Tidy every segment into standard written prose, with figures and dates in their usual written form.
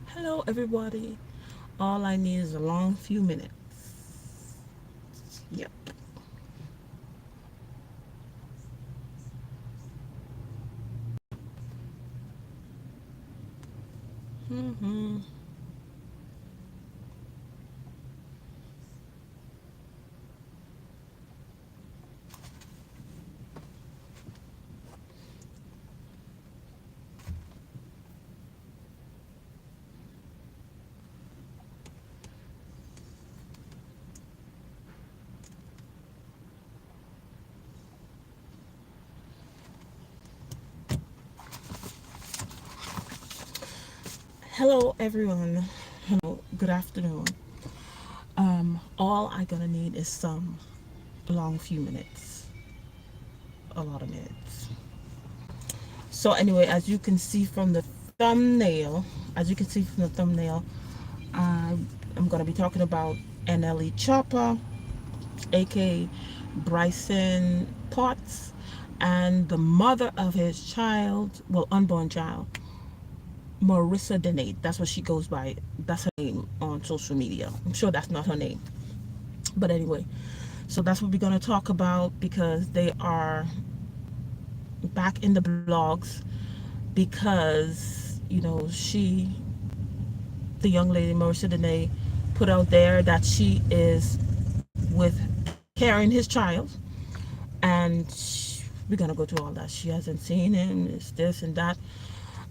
Hello, everybody. All I need is a long few minutes. Yep. Mm-hmm. Hello, everyone. Hello. Good afternoon. All I gonna need is some long few minutes. A lot of minutes. So anyway, as you can see from the thumbnail, I'm gonna be talking about NLE Choppa, aka Bryson Potts, and the mother of his child, well, unborn child, Marissa Da'nae. That's what she goes by. That's her name on social media. I'm sure that's not her name. But anyway, so that's what we're going to talk about because they are back in the blogs because, the young lady, Marissa Da'nae, put out there that she is with carrying his child. And we're going to go through all that. She hasn't seen him, it's this and that.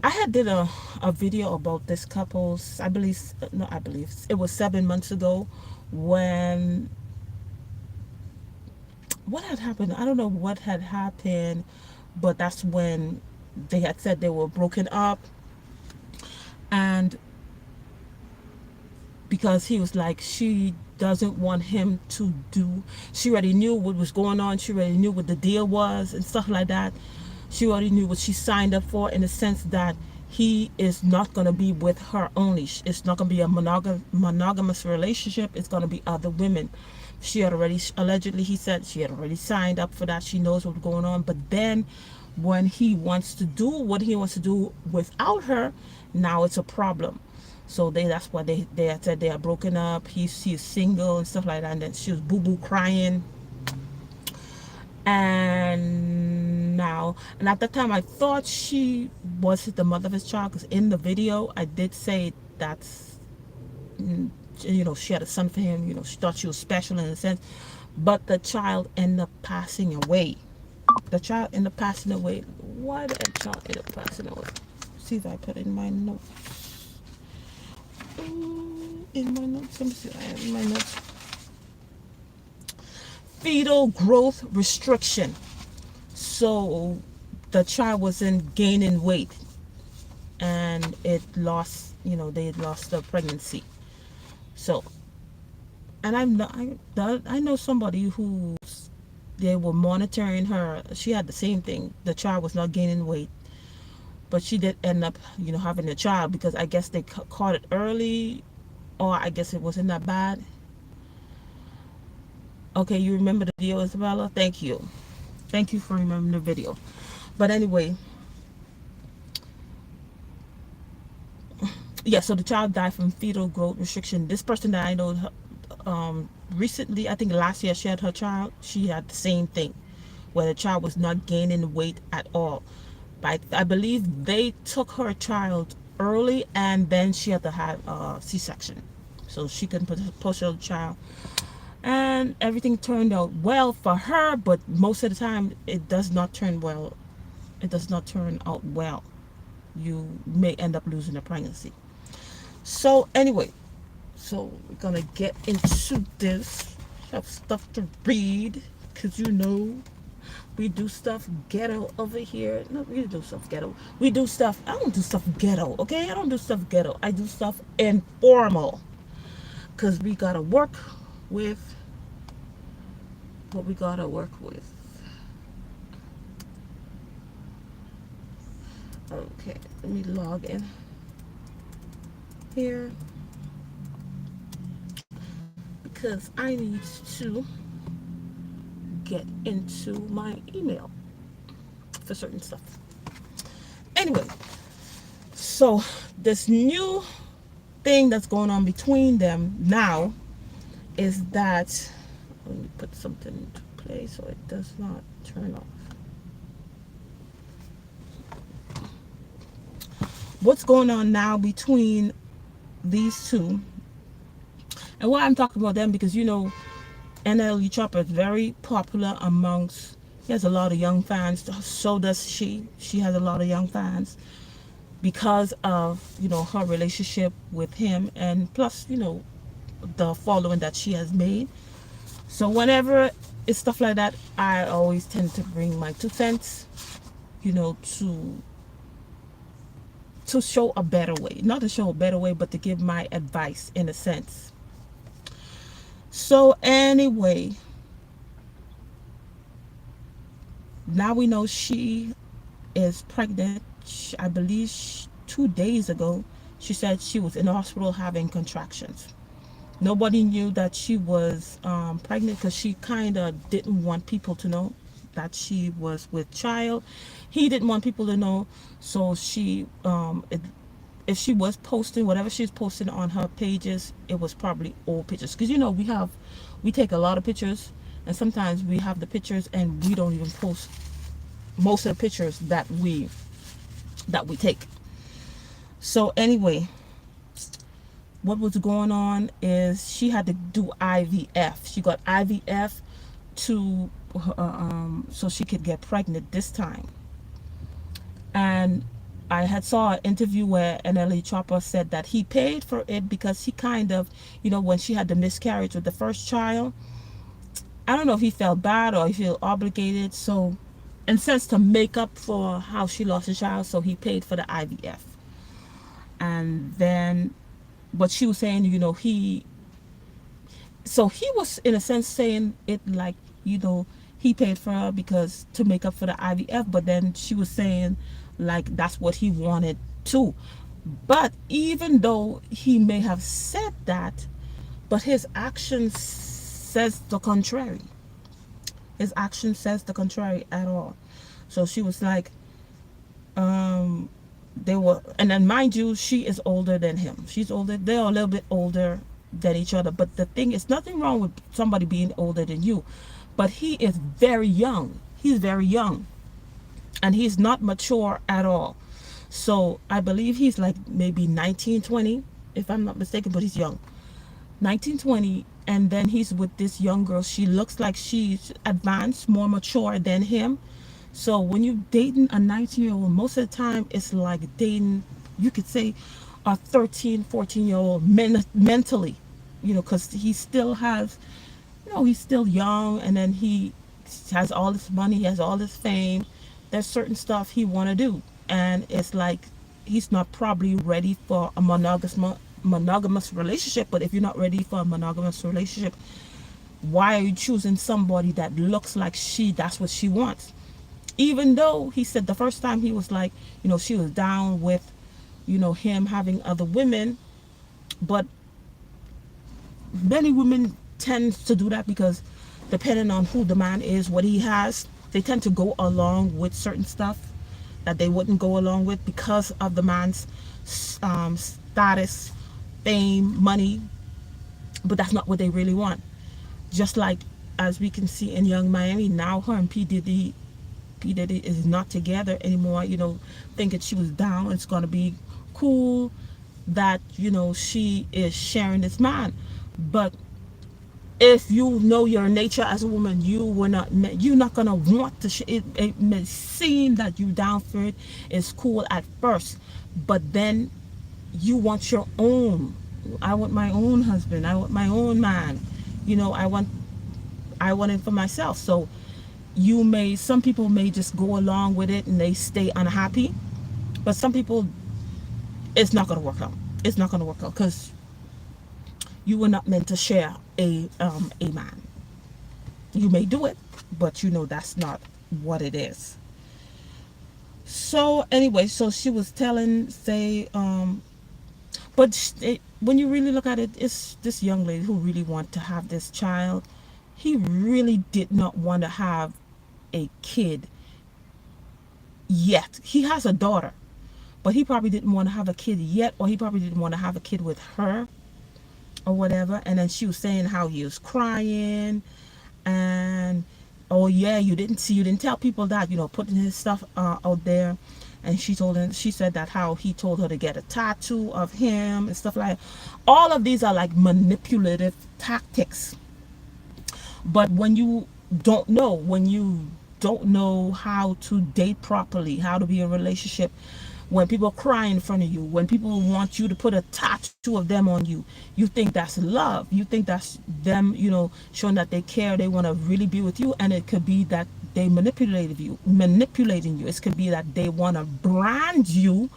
I had did a video about this couple's, I believe it was 7 months ago when what had happened. I don't know what had happened, but that's when they had said they were broken up. And because he was like, she doesn't want him to do, she already knew what was going on, she already knew what the deal was and stuff like that. She already knew what she signed up for, in the sense that he is not going to be with her only. It's not going to be a monogamous relationship. It's going to be other women. She had already, allegedly, he said she had already signed up for that. She knows what's going on. But then when he wants to do what he wants to do without her, now it's a problem. So that's why they had said they are broken up. He's single and stuff like that. And then she was boo-boo crying. And at the time I thought she was the mother of his child, because in the video I did say that's, she had a son for him. She thought she was special in a sense, but the child ended up passing away. Why did the child end up passing away? See if I put it in my notes. Let me see. I have in my notes. Fetal growth restriction. So the child wasn't gaining weight, and it lost, they lost the pregnancy. So, and I know somebody who, they were monitoring her. She had the same thing. The child was not gaining weight, but she did end up, having a child, because I guess they caught it early, or I guess it wasn't that bad. Okay, you remember the video, Isabella? Thank you. Thank you for remembering the video. But anyway, yeah, so the child died from fetal growth restriction. This person that I know, recently, I think last year, she had her child. She had the same thing, where the child was not gaining weight at all. But I believe they took her child early, and then she had to have a C-section, so she couldn't push her child. And everything turned out well for her, but most of the time it does not turn well. It does not turn out well. You may end up losing a pregnancy. So anyway, so we're gonna get into this. Have stuff to read, because we do stuff ghetto over here. No, we do stuff ghetto. We do stuff, I don't do stuff ghetto, okay? I don't do stuff ghetto. I do stuff informal, because we gotta work with what we gotta work with. Okay, let me log in here, because I need to get into my email for certain stuff. Anyway, so this new thing that's going on between them now is that, let me put something into play so it does not turn off. What's going on now between these two, and why I'm talking about them, because NLE Choppa is very popular amongst, he has a lot of young fans. So does she has a lot of young fans because of her relationship with him, and plus the following that she has made. So whenever it's stuff like that, I always tend to bring my 2 cents, to show a better way, not to show a better way, but to give my advice in a sense. So anyway, now we know she is pregnant. I believe 2 days ago, she said she was in the hospital having contractions. Nobody knew that she was pregnant, because she kind of didn't want people to know that she was with child. He didn't want people to know. So she, if she was posting whatever she's posting on her pages, it was probably old pictures, because we take a lot of pictures, and sometimes we have the pictures and we don't even post most of the pictures that we take. So anyway, what was going on is she had to do IVF. She got IVF to so she could get pregnant this time. And I had saw an interview where NLE Choppa said that he paid for it because he kind of, when she had the miscarriage with the first child, I don't know if he felt bad or he felt obligated. So, in sense, to make up for how she lost a child, so he paid for the IVF. And then, but she was saying, he was in a sense saying it like, he paid for her because to make up for the IVF, but then she was saying like that's what he wanted too. But even though he may have said that, but his actions says the contrary. His action says the contrary at all. So she was like, they were, and then mind you, she is older than him. She's older. They're a little bit older than each other. But the thing is, nothing wrong with somebody being older than you. But he is very young. He's very young. And he's not mature at all. So I believe he's like maybe 19, 20, if I'm not mistaken, but he's young. 19, 20, and then he's with this young girl. She looks like she's advanced, more mature than him. So when you're dating a 19-year-old, most of the time it's like dating, you could say, a 13, 14-year-old mentally, because he still has, he's still young, and then he has all this money, he has all this fame. There's certain stuff he want to do, and it's like he's not probably ready for a monogamous relationship. But if you're not ready for a monogamous relationship, why are you choosing somebody that looks like that's what she wants? Even though he said the first time he was like, she was down with, him having other women. But many women tend to do that because depending on who the man is, what he has, they tend to go along with certain stuff that they wouldn't go along with because of the man's status, fame, money. But that's not what they really want. Just like as we can see in Young Miami, now her and P. Diddy is not together anymore, thinking she was down. It's going to be cool that, she is sharing this man. But if you know your nature as a woman, you're not going to want to, it may seem that you down for it is cool at first, but then you want your own. I want my own husband. I want my own man. I want it for myself. So some people may just go along with it and they stay unhappy, but some people, it's not going to work out. It's not going to work out because you were not meant to share a man. You may do it, but that's not what it is. So anyway, so she was but when you really look at it, it's this young lady who really want to have this child, he really did not want to have a kid yet. He has a daughter, but he probably didn't want to have a kid yet, or he probably didn't want to have a kid with her or whatever. And then she was saying how he was crying, and oh yeah, you didn't tell people that, putting his stuff out there. And she said that how he told her to get a tattoo of him and stuff like that. All of these are like manipulative tactics. But when you don't know how to date properly, how to be in a relationship, when people cry in front of you, when people want you to put a tattoo of them on you, you think that's love. You think that's them, showing that they care, they want to really be with you. And it could be that they manipulating you. It could be that they want to brand you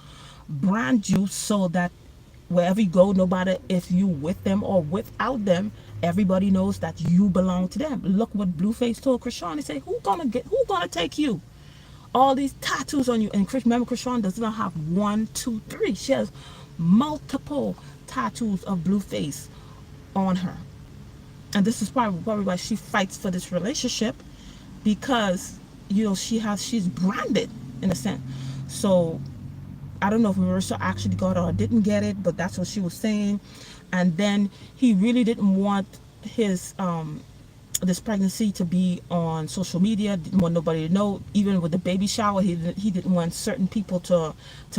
so that wherever you go, no matter if you with them or without them, everybody knows that you belong to them. Look what Blueface told Krishan. He said, who gonna take you? All these tattoos on you. And remember, Krishan does not have one, two, three. She has multiple tattoos of Blueface on her. And this is probably why she fights for this relationship, because she's branded in a sense. So I don't know if Marissa actually got it or didn't get it, but that's what she was saying. And then he really didn't want his this pregnancy to be on social media. Didn't want nobody to know. Even with the baby shower, he didn't want certain people to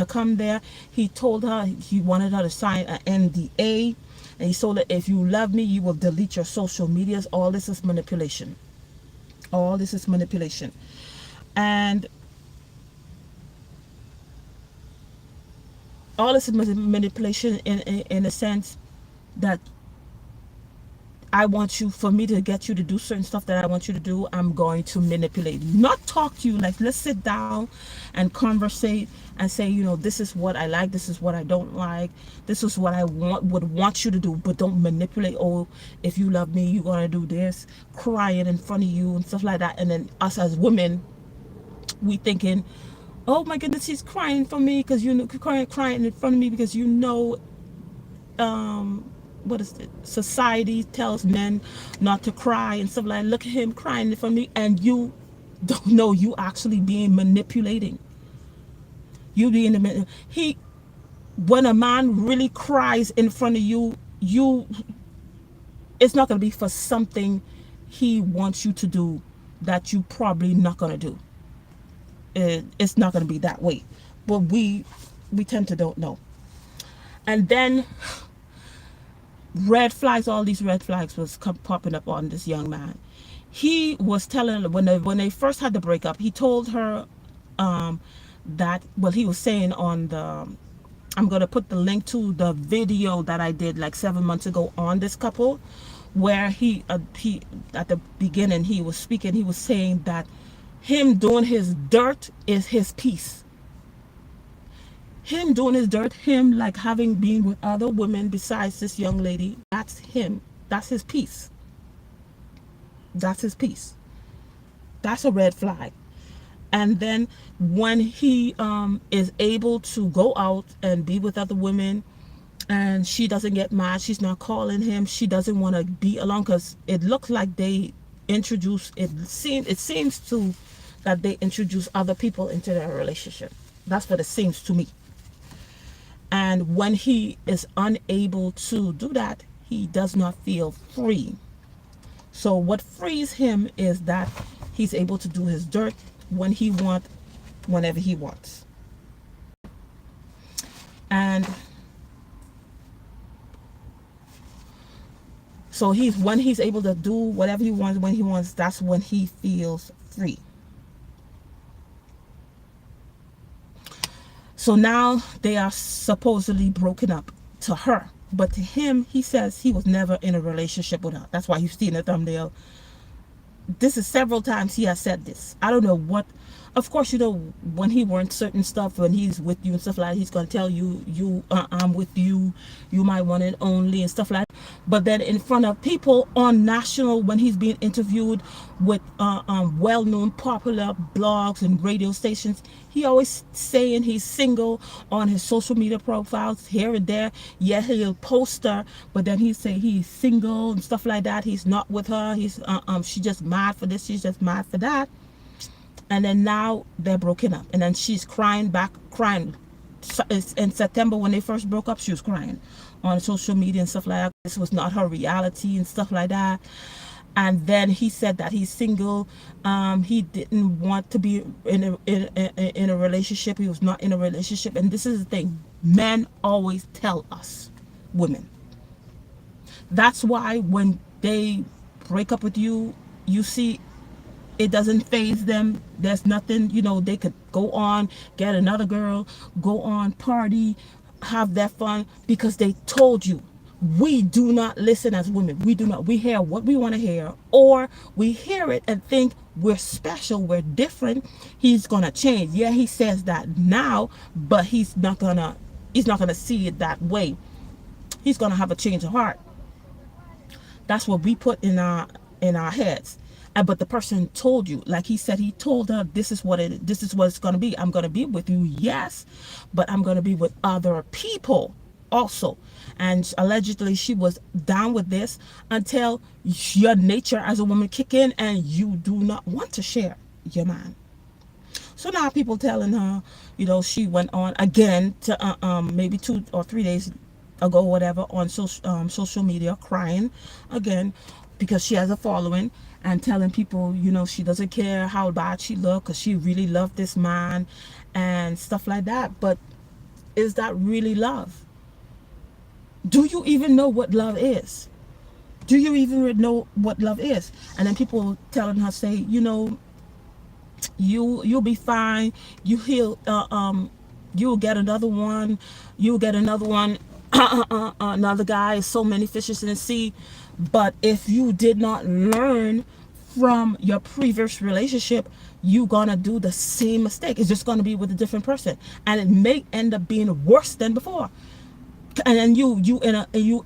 come there. He told her he wanted her to sign an NDA, and he told her, if you love me, you will delete your social medias. All this is manipulation. All this is manipulation. And all this is manipulation in a sense that for me to get you to do certain stuff that I want you to do, I'm going to manipulate you. Not talk to you, like let's sit down and conversate and say, this is what I like, this is what I don't like, this is what I would want you to do, but don't manipulate. Oh, if you love me, you're gonna do this, crying in front of you and stuff like that. And then us as women, we thinking, oh my goodness, he's crying for me because crying in front of me because what is it? Society tells men not to cry and stuff like that. Look at him crying in front of me, and you don't know you actually being manipulating. You being when a man really cries in front of you, it's not going to be for something he wants you to do that you probably not going to do. It's not going to be that way. But we tend to don't know. And then all these red flags was popping up on this young man. He was telling her when they first had the breakup, he told her that, well, he was saying on the, I'm going to put the link to the video that I did like 7 months ago on this couple, where he at the beginning, he was speaking, he was saying that him doing his dirt is his peace. Him doing his dirt, him like having been with other women besides this young lady, that's him. That's his peace. That's his peace. That's a red flag. And then when he is able to go out and be with other women, and she doesn't get mad, she's not calling him, she doesn't want to be alone, because it looked like they introduced, it seems to that they introduce other people into their relationship. That's what it seems to me. And when he is unable to do that, he does not feel free. So what frees him is that he's able to do his dirt when he wants, whenever he wants. And so when he's able to do whatever he wants when he wants, that's when he feels free. So now they are supposedly broken up to her. But to him, he says he was never in a relationship with her. That's why you see in the thumbnail. This is several times he has said this. I don't know what of course, you know, when he wants certain stuff, when he's with you and stuff like that, he's gonna tell you, I'm with you, you my one and only and stuff like that. But then in front of people on national, when he's being interviewed with well-known popular blogs and radio stations, he always saying he's single on his social media profiles here and there. Yeah, he'll post her, but then he say he's single and stuff like that. He's not with her. He's she just mad for this. She's just mad for that. And then now they're broken up, and then she's crying back, crying. In September when they first broke up, she was crying on social media and stuff like that. This was not her reality and stuff like that. And then he said that he's single. He didn't want to be in a relationship. He was not in a relationship. And this is the thing, men always tell us, women, that's why when they break up with you, you see it doesn't faze them. There's nothing, you know, they could go on, get another girl, go on, party, have that fun, because they told you. We do not listen as women. We do not. We hear what we want to hear, or we hear it and think we're special, we're different. He's gonna change. Yeah, he says that now, but he's not gonna see it that way. He's gonna have a change of heart. That's what we put in our heads. But the person told you, like he said, he told her, this is what it's going to be. I'm going to be with you, yes, but I'm going to be with other people also. And allegedly she was down with this until your nature as a woman kick in and you do not want to share your man. So now people telling her, you know, she went on again to maybe 2 or 3 days ago, whatever, on social media, crying again because she has a following, and telling people, you know, she doesn't care how bad she look because she really loved this man and stuff like that. But is that really love? Do you even know what love is? Do you even know what love is? And then people telling her, say, you know, you'll be fine. You'll get another one. You'll get another one. Another guy. So many fishes in the sea. But if you did not learn from your previous relationship, you're gonna do the same mistake. It's just gonna be with a different person, and it may end up being worse than before. And then you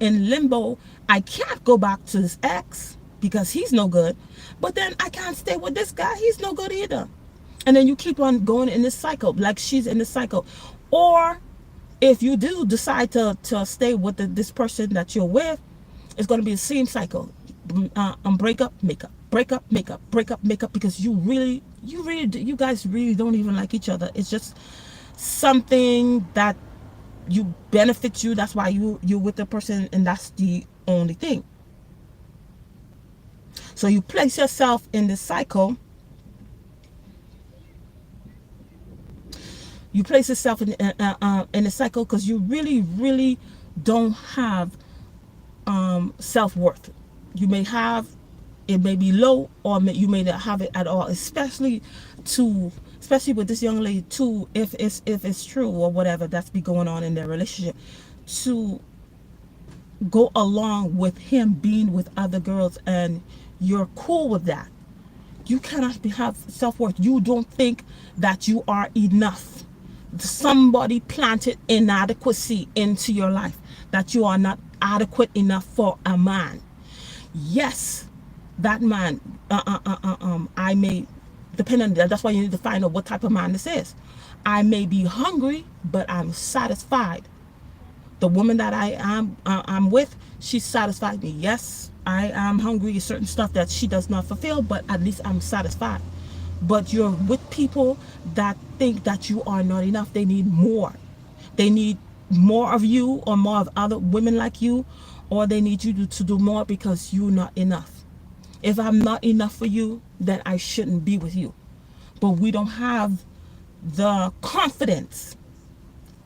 in limbo. I can't go back to this ex because he's no good, but then I can't stay with this guy. He's no good either. And then you keep on going in this cycle, like she's in this cycle. Or if you do decide to stay with this person that you're with, it's going to be the same cycle. Break up, make up, break up, make up, break up, make up, because you guys really don't even like each other. It's just something that you benefits you. That's why you're with the person, and that's the only thing. So you place yourself in this cycle. You place yourself in a cycle because you really don't have self-worth. You may have, it may be low, or you may not have it at all, especially with this young lady too, if it's true or whatever that's be going on in their relationship, to go along with him being with other girls and you're cool with that. You cannot have self-worth. You don't think that you are enough. Somebody planted inadequacy into your life, that you are not adequate enough for a man. Yes, that man, I may, depend on that. That's why you need to find out what type of man this is. I may be hungry, but I'm satisfied. The woman that I'm with, she satisfied me. Yes, I am hungry, certain stuff that she does not fulfill, but at least I'm satisfied. But you're with people that think that you are not enough. They need more. They need more of you, or more of other women like you, or they need you to do more because you're not enough. If I'm not enough for you, then I shouldn't be with you. But we don't have the confidence.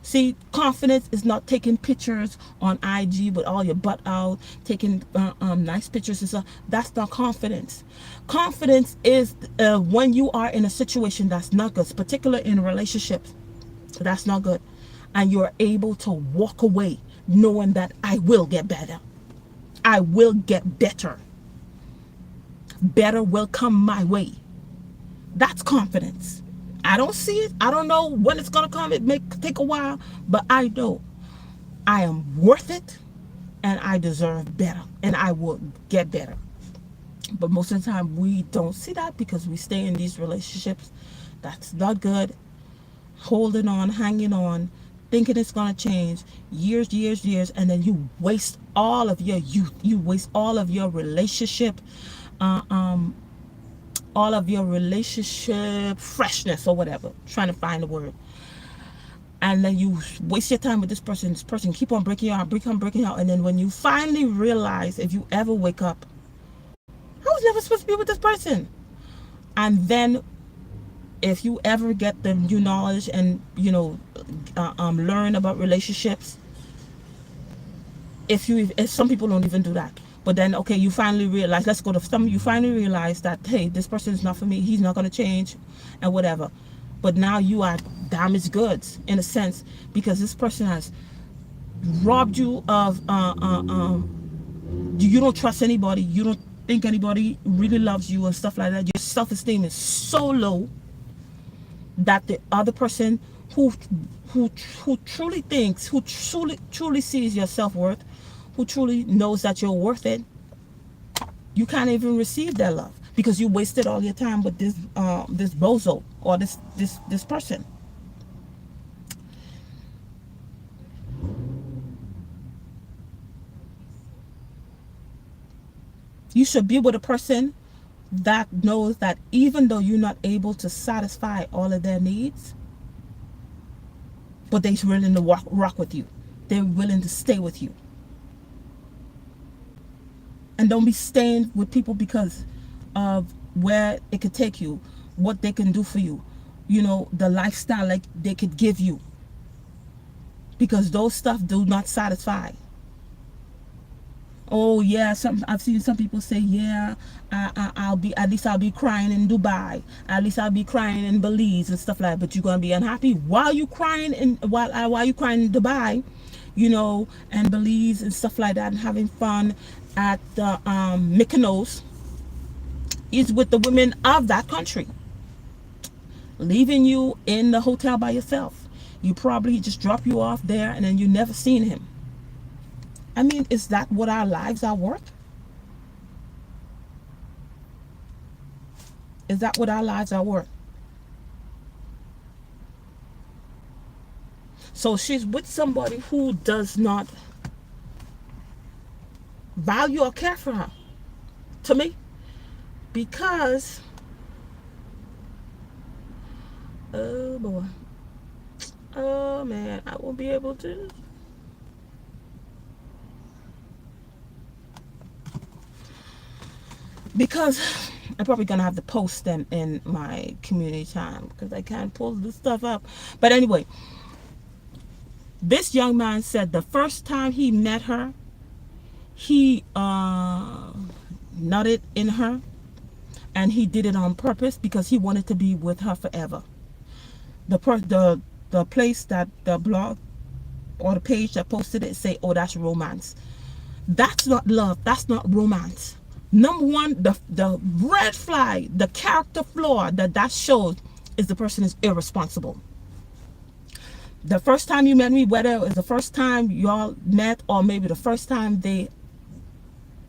See, confidence is not taking pictures on IG with all your butt out, taking nice pictures and stuff. That's not confidence. Confidence is when you are in a situation that's not good, particularly in relationships, that's not good, and you're able to walk away knowing that I will get better. I will get better. Better will come my way. That's confidence. I don't see it. I don't know when it's gonna come. It may take a while, but I know I am worth it, and I deserve better, and I will get better. But most of the time, we don't see that because we stay in these relationships that's not good, holding on, hanging on, thinking it's gonna change, years, and then you waste all of your youth. You waste all of your relationship, uh, um, all of your relationship freshness or whatever. Trying to find the word. And then you waste your time with this person. This person keep on breaking you out, breaking you out. And then when you finally realize, if you ever wake up, I was never supposed to be with this person. And then if you ever get the new knowledge and learn about relationships, if some people don't even do that, but then okay, you finally realize, let's go to some, you finally realize that, hey, this person is not for me, he's not going to change and whatever. But now you are damaged goods in a sense, because this person has robbed you of you don't trust anybody, you don't think anybody really loves you and stuff like that. Your self-esteem is so low that the other person who truly thinks, who truly sees your self-worth, who truly knows that you're worth it, you can't even receive their love because you wasted all your time with this bozo or this person. You should be with a person that knows that even though you're not able to satisfy all of their needs, but they're willing to rock with you. They're willing to stay with you. And don't be staying with people because of where it could take you, what they can do for you, the lifestyle like they could give you. Because those stuff do not satisfy. Oh yeah, I've seen some people say, yeah, I'll be crying in Dubai, at least I'll be crying in Belize and stuff like that. But you're gonna be unhappy while you crying while you crying in Dubai, and Belize and stuff like that, and having fun at the Mykonos, is with the women of that country, leaving you in the hotel by yourself. You probably just drop you off there and then you never seen him. I mean, is that what our lives are worth? Is that what our lives are worth? So she's with somebody who does not value or care for her, to me, because, oh boy, oh man, I won't be able to. Because I'm probably gonna have to post them in my community time because I can't pull this stuff up. But anyway, this young man said the first time he met her, he nutted in her, and he did it on purpose because he wanted to be with her forever. The place that the blog or the page that posted it say, oh, that's romance. That's not love. That's not romance. Number one, the red flag, the character flaw that shows is the person is irresponsible. The first time you met me, whether it was the first time y'all met or maybe the first time they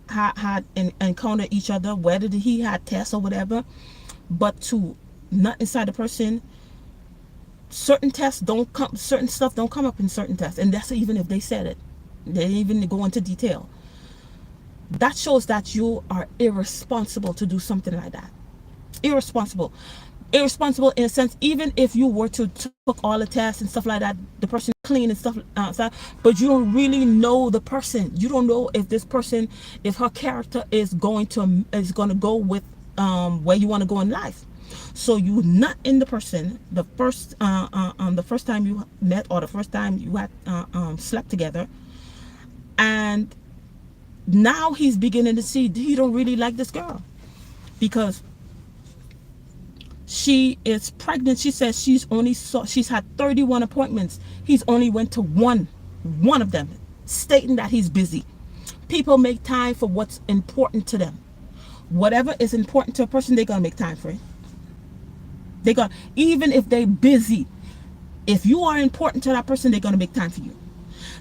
had encountered each other, whether he had tests or whatever, but to not inside the person, certain tests don't come, certain stuff don't come up in certain tests, and that's even if they said it. They didn't even go into detail. That shows that you are irresponsible to do something like that. Irresponsible in a sense, even if you were to took all the tests and stuff like that, the person clean and stuff, but you don't really know the person. You don't know if this person, if her character is going to go with where you want to go in life. So you not in the person the first time you met or the first time you had slept together, and now he's beginning to see he don't really like this girl because she is pregnant. She says she's had 31 appointments. He's only went to one of them, stating that he's busy. People make time for what's important to them. Whatever is important to a person, they're gonna make time for it. They got, even if they busy, if you are important to that person, they're gonna make time for you.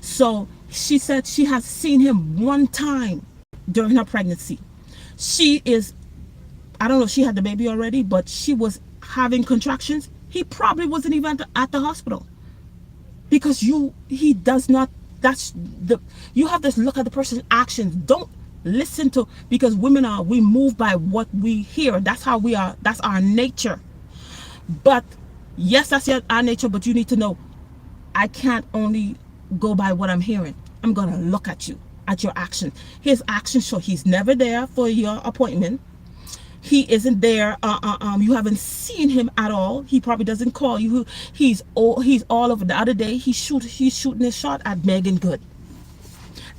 So she said she has seen him one time during her pregnancy. She is, I don't know if she had the baby already, but she was having contractions. He probably wasn't even at the hospital, because he does not, that's the, you have to look at the person's actions. Don't listen to, because women are, we move by what we hear. That's how we are. That's our nature. But yes, that's our nature, but you need to know, I can't only go by what I'm hearing. I'm going to look at you, at your action. His actions show he's never there for your appointment. He isn't there. You haven't seen him at all. He probably doesn't call you. He's all over. The other day, he's shooting his shot at Megan Good.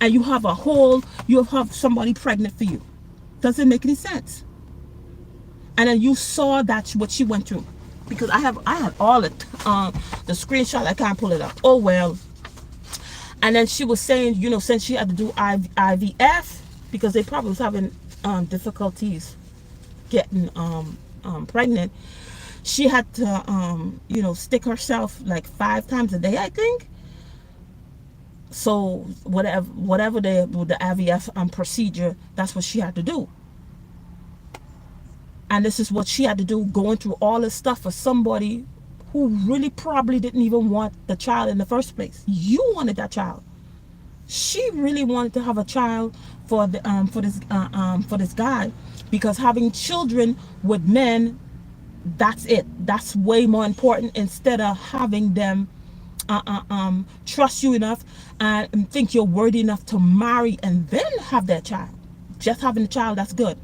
And you have somebody pregnant for you. Doesn't make any sense. And then you saw that what she went through. Because I had all the screenshot. I can't pull it up. Oh well. And then she was saying, since she had to do IVF, because they probably was having difficulties getting pregnant, she had to stick herself like 5 times a day, I think. So whatever the IVF procedure, that's what she had to do. And this is what she had to do, going through all this stuff for somebody who really probably didn't even want the child in the first place. You wanted that child. She really wanted to have a child for this guy, because having children with men, that's it. That's way more important, instead of having them trust you enough and think you're worthy enough to marry and then have that child. Just having a child, that's good,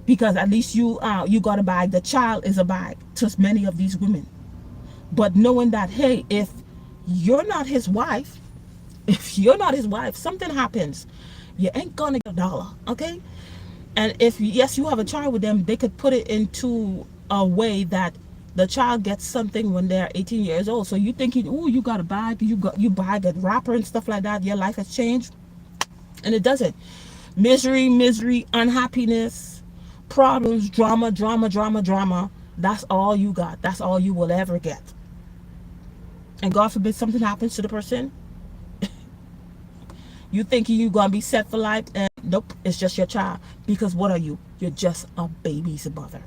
because at least you got a bag. The child is a bag to many of these women. But knowing that, hey, if you're not his wife, something happens, you ain't gonna get $1, okay? And if, yes, you have a child with them, they could put it into a way that the child gets something when they're 18 years old. So you thinking, oh, you got a bag, you buy a wrapper and stuff like that, your life has changed. And it doesn't. Misery, unhappiness, problems, drama. That's all you got. That's all you will ever get. And God forbid something happens to the person, you thinking you're going to be set for life, and nope, it's just your child. Because what are you? You're just a baby's mother.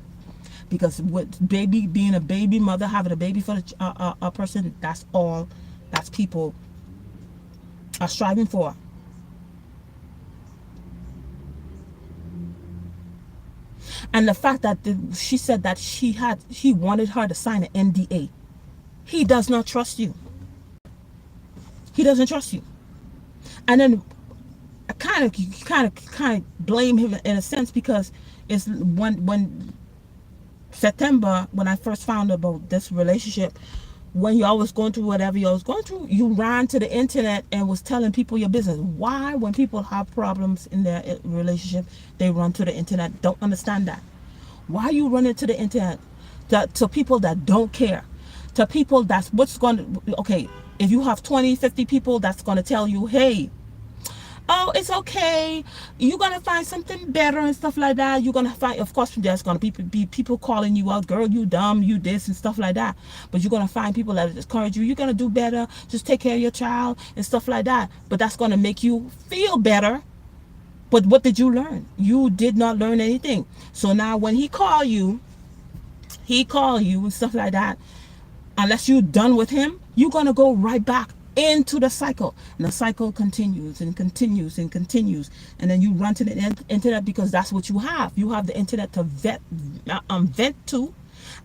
Because being a baby mother, having a baby for a person, that's all that's people are striving for. And the fact that she said that he wanted her to sign an NDA. He does not trust you. He doesn't trust you. And then I kind of blame him in a sense, because it's when September, when I first found about this relationship, when y'all was going through whatever y'all was going through, you ran to the internet and was telling people your business. Why, when people have problems in their relationship, they run to the internet? Don't understand that. Why you running to the internet? To people that don't care, to people that's what's going to, okay, if you have 20, 50 people that's going to tell you, hey, oh, it's okay, you're going to find something better and stuff like that. You're going to find, of course, there's going to be people calling you out, girl, you dumb, you this and stuff like that. But you're going to find people that encourage you. You're going to do better. Just take care of your child and stuff like that. But that's going to make you feel better. But what did you learn? You did not learn anything. So now when he call you and stuff like that, unless you're done with him, you're going to go right back into the cycle. And the cycle continues and continues and continues. And then you run to the internet, because that's what you have. You have the internet to vent to.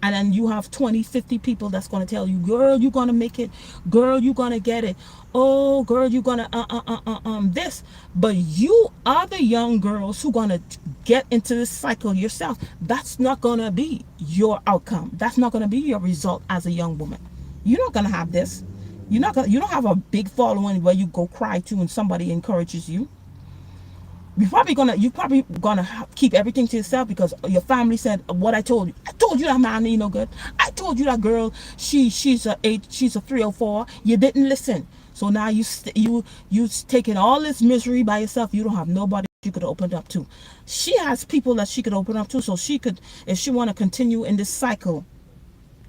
And then you have 20, 50 people that's going to tell you, girl, you're going to make it. Girl, you're going to get it. Oh, girl, you're going to this. But you are the young girls who going to get into this cycle yourself. That's not going to be your outcome. That's not going to be your result as a young woman. You're not going to have this. You don't have a big following where you go cry to and somebody encourages you. You're probably gonna keep everything to yourself, because your family said what I told you. I told you that man ain't no good. I told you that girl, she's a 304. You didn't listen. So now you taking all this misery by yourself. You don't have nobody you could open up to. She has people that she could open up to, so she could, if she want to continue in this cycle,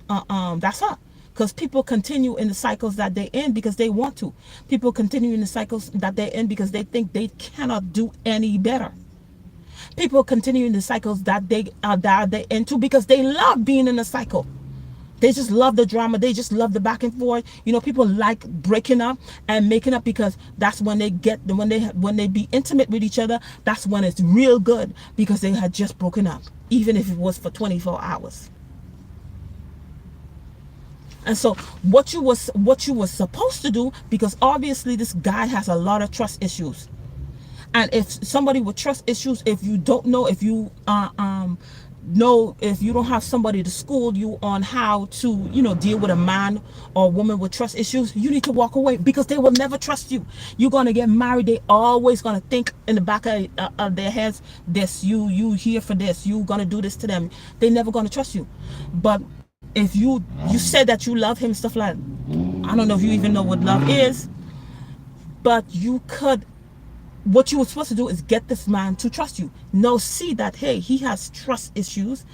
that's her. Because people continue in the cycles that they're in because they want to. People continue in the cycles that they're in because they think they cannot do any better. People continue in the cycles that they're into because they love being in a cycle. They just love the drama. They just love the back and forth. You know, people like breaking up and making up because that's when they get when they be intimate with each other. That's when it's real good because they had just broken up, even if it was for 24 hours. And so what you was supposed to do, because obviously this guy has a lot of trust issues. And if somebody with trust issues, if you don't know, if you if you don't have somebody to school you on how to, you know, deal with a man or woman with trust issues, you need to walk away because they will never trust you. You're gonna get married, they always gonna think in the back of their heads, this, you here for this, you gonna do this to them. They never gonna trust you. But if you said that you love him, stuff like, I don't know if you even know what love is, but you could, what you were supposed to do is get this man to trust you. No, see that, hey, he has trust issues.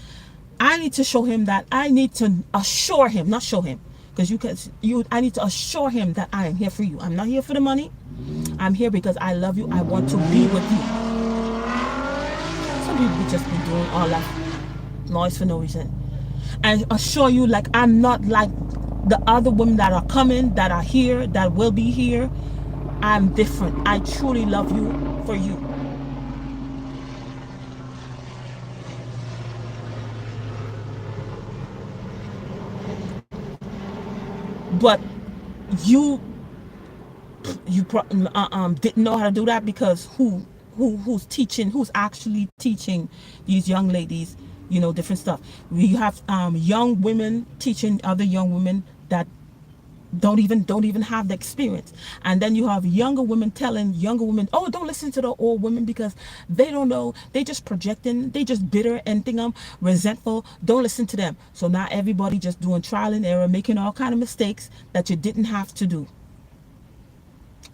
I need to show him that. I need to assure him, not show him, because I need to assure him that I am here for you. I'm not here for the money. I'm here because I love you. I want to be with you. Some people just be doing all that noise for no reason. And assure you, like, I'm not like the other women that are coming, that are here, that will be here. I'm different. I truly love you for you. But you didn't know how to do that because who's actually teaching these young ladies, you know, different stuff. We have young women teaching other young women that don't even have the experience. And then you have younger women telling younger women, oh, don't listen to the old women because they don't know, they just projecting, they just bitter and think I'm resentful, don't listen to them. So now everybody just doing trial and error, making all kind of mistakes that you didn't have to do.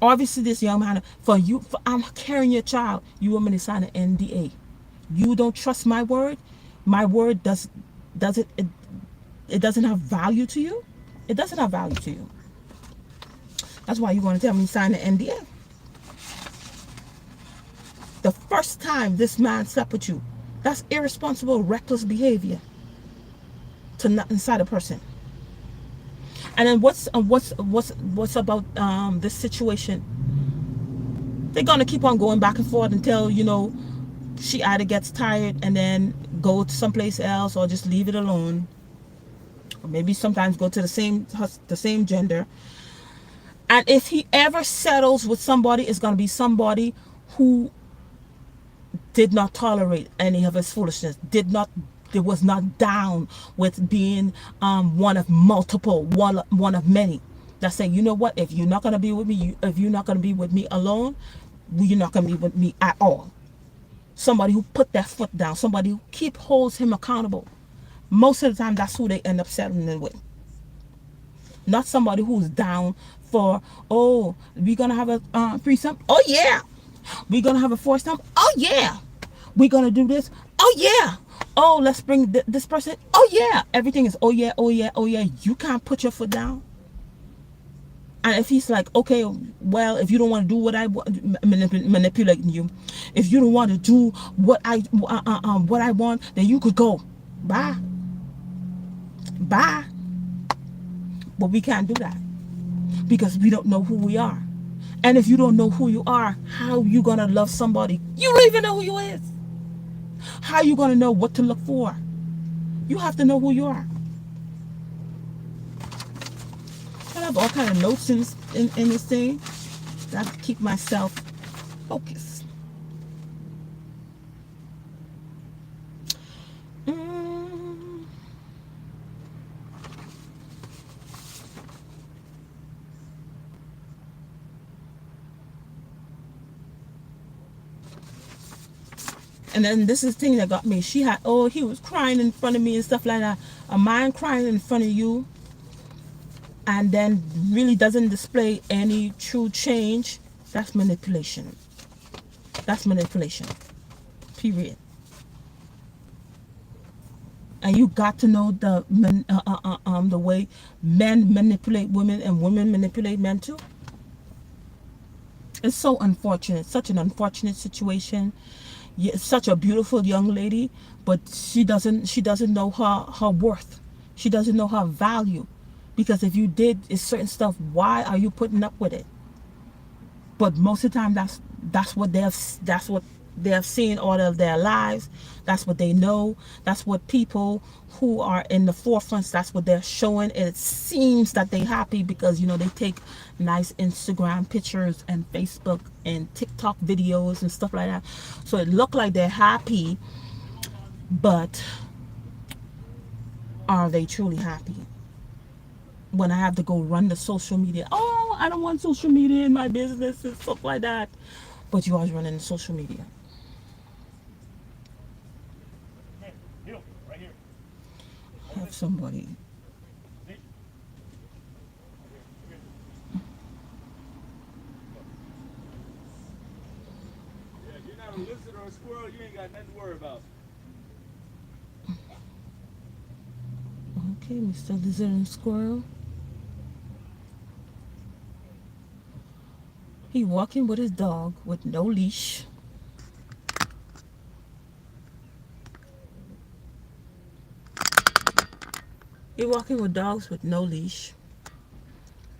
Obviously this young man, I'm carrying your child, you want me to sign an NDA. You don't trust my word does it doesn't have value to you. It doesn't have value to you. That's why you're going to tell me to sign the NDA. The first time this man slept with you, that's irresponsible, reckless behavior to not inside a person. And then what's about this situation? They're going to keep on going back and forth until, you know, she either gets tired and then go to someplace else or just leave it alone. Or maybe sometimes go to the same gender. And if he ever settles with somebody, it's going to be somebody who did not tolerate any of his foolishness, it was not down with being one of multiple, one of many. That's saying, you know what, if you're not going to be with me, if you're not going to be with me alone, you're not going to be with me at all. Somebody who put their foot down, somebody who holds him accountable. Most of the time, that's who they end up settling with. Not somebody who's down for, oh, we're going to have a threesome. Oh, yeah. We're going to have a foursome. Oh, yeah. We're going to do this. Oh, yeah. Oh, let's bring this person. Oh, yeah. Everything is, oh, yeah, oh, yeah, oh, yeah. You can't put your foot down. And if he's like, okay, well, if you don't want to do what I want, manipulating you, if you don't want to do what I want, then you could go. Bye. But we can't do that because we don't know who we are. And if you don't know who you are, how you gonna love somebody? You don't even know who you is. How you gonna know what to look for? You have to know who you are. I have all kind of notes in this thing. I have to keep myself focused. And then this is the thing that got me. He was crying in front of me and stuff like that. A man crying in front of you and then really doesn't display any true change. That's manipulation. That's manipulation. Period. And you got to know the way men manipulate women and women manipulate men too. It's so unfortunate, such an unfortunate situation. Yeah, such a beautiful young lady, but she doesn't know her worth. She doesn't know her value, because if you did certain stuff, why are you putting up with it? But most of the time, that's what they have seen all of their lives. That's what they know. That's what people who are in the forefronts, that's what they're showing. And it seems that they're happy because they take nice Instagram pictures and Facebook and TikTok videos and stuff like that, so it look like they're happy. But are they truly happy? When I have to go run the social media, oh, I don't want social media in my business and stuff like that. But you always running the social media. Have somebody. If you're not a lizard or a squirrel, you ain't got nothing to worry about. Okay, Mr. Lizard and Squirrel. He walking with his dog with no leash. He walking with dogs with no leash.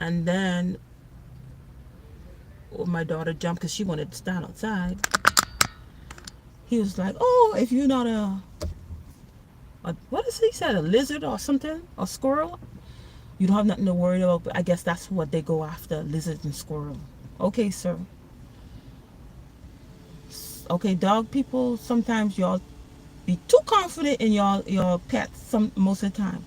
And then my daughter jumped because she wanted to stand outside. He was like, oh, if you're not what is he said, a lizard or something, a squirrel, you don't have nothing to worry about. But I guess that's what they go after, lizards and squirrel. Okay, sir. Okay, dog people, sometimes y'all be too confident in your pets most of the time.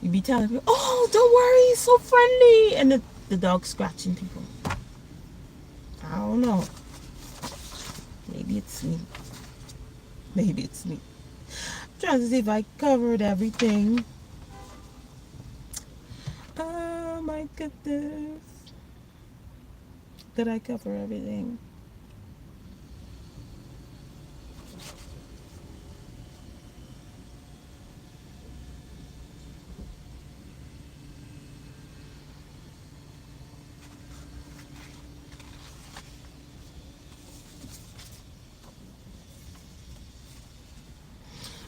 You be telling people, oh, don't worry, he's so friendly, and the dog scratching people. I don't know. Maybe it's me. Maybe it's me. I'm trying to see if I covered everything. Oh my goodness. Did I cover everything?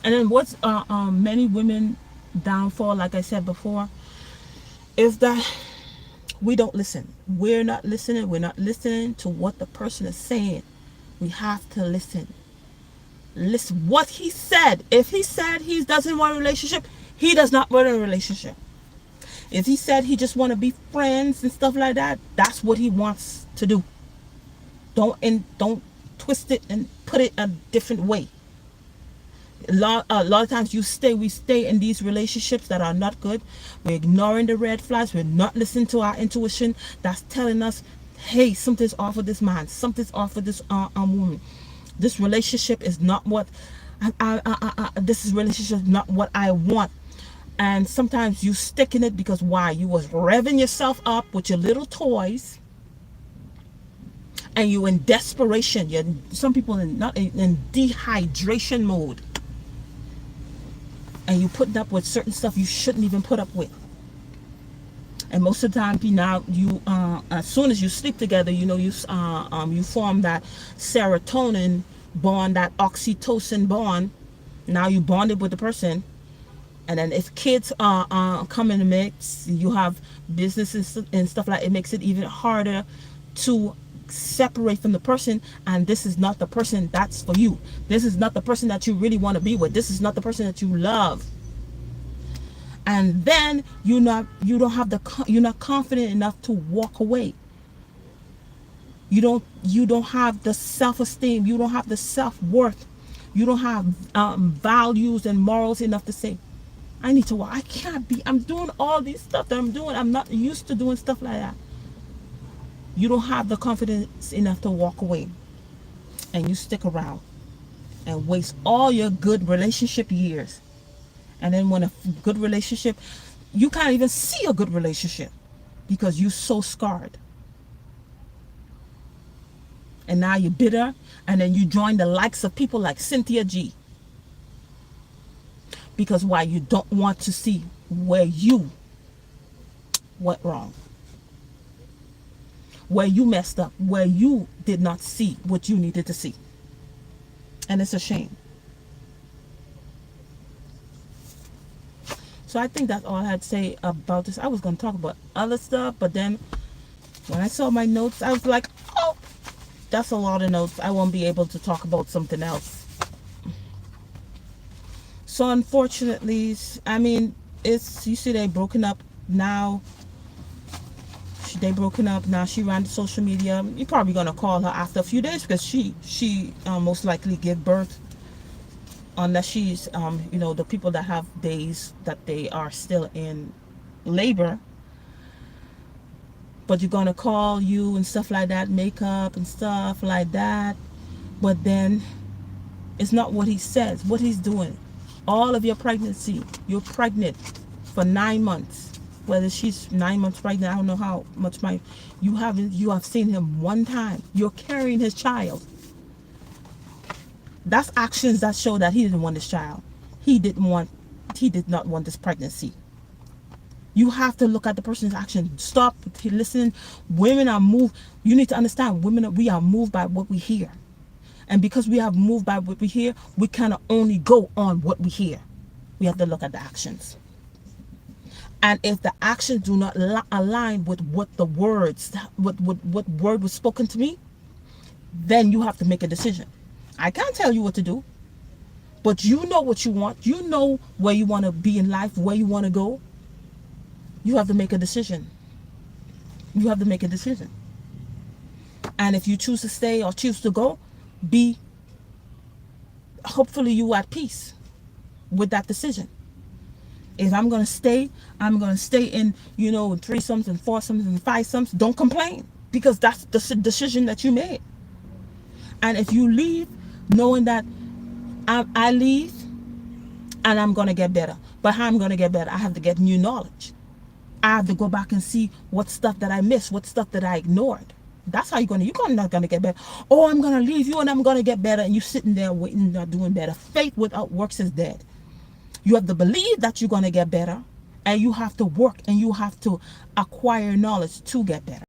And then what's many women downfall, like I said before, is that we don't listen. We're not listening. We're not listening to what the person is saying. We have to listen. Listen what he said. If he said he doesn't want a relationship, he does not want a relationship. If he said he just want to be friends and stuff like that, that's what he wants to do. Don't twist it and put it a different way. A lot of times we stay in these relationships that are not good. We're ignoring the red flags. We're not listening to our intuition that's telling us, hey, something's off with this man, something's off with this woman. This relationship is not what this relationship is not what I want. And sometimes you stick in it because why? You was revving yourself up with your little toys, and you in desperation. Some people not in dehydration mode, and you putting up with certain stuff you shouldn't even put up with. And most of the time, you as soon as you sleep together, you form that serotonin bond, that oxytocin bond. Now you bonded with the person, and then if kids come in the mix, you have businesses and stuff like it, makes it even harder to separate from the person. And this is not the person that's for you. This is not the person that you really want to be with. This is not the person that you love. And then you're not confident enough to walk away. You don't have the self-esteem. You don't have the self-worth. You don't have values and morals enough to say, I need to walk. I can't be. I'm doing all these stuff that I'm doing. I'm not used to doing stuff like that. You don't have the confidence enough to walk away, and you stick around and waste all your good relationship years. And then when a good relationship, you can't even see a good relationship because you're so scarred. And now you're bitter, and then you join the likes of people like Cynthia G. Because why? You don't want to see where you went wrong, where you messed up, where you did not see what you needed to see. And it's a shame. So I think that's all I had to say about this. I was going to talk about other stuff, but then when I saw my notes, I was like, oh, that's a lot of notes. I won't be able to talk about something else. So unfortunately, I mean, it's, you see, they broken up now. They broken up now. She ran to social media. You're probably gonna call her after a few days because she most likely give birth, unless she's you know, the people that have days that they are still in labor. But you're gonna call you and stuff like that, makeup and stuff like that. But then it's not what he says, what he's doing. All of your pregnancy, you're pregnant for 9 months. Whether she's 9 months pregnant, I don't know how much you have seen him one time. You're carrying his child. That's actions that show that he didn't want this child. He did not want this pregnancy. You have to look at the person's action. Stop listening. Women are moved. You need to understand, we are moved by what we hear. And because we have moved by what we hear, we cannot only go on what we hear. We have to look at the actions. And if the actions do not align with what the words, what word was spoken to me, then you have to make a decision. I can't tell you what to do, but you know what you want. You know where you want to be in life, where you want to go. You have to make a decision. You have to make a decision. And if you choose to stay or choose to go, hopefully you at peace with that decision. If I'm going to stay, I'm going to stay in, you know, threesomes and foursomes and fivesomes. Don't complain, because that's the decision that you made. And if you leave knowing that I leave and I'm going to get better. But how I'm going to get better? I have to get new knowledge. I have to go back and see what stuff that I missed, what stuff that I ignored. That's how you're not going to get better. Oh, I'm going to leave you and I'm going to get better. And you're sitting there waiting, not doing better. Faith without works is dead. You have to believe that you're going to get better, and you have to work and you have to acquire knowledge to get better.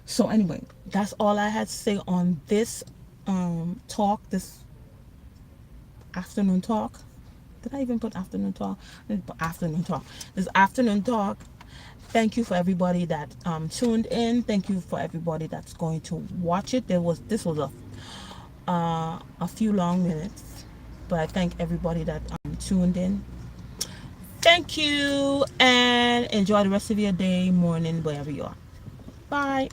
So anyway, that's all I had to say on this talk, this afternoon talk. Did I even put afternoon talk? Afternoon talk. This afternoon talk. Thank you for everybody that tuned in. Thank you for everybody that's going to watch it. This was a few long minutes. But I thank everybody that tuned in. Thank you, and enjoy the rest of your day, morning, wherever you are. Bye.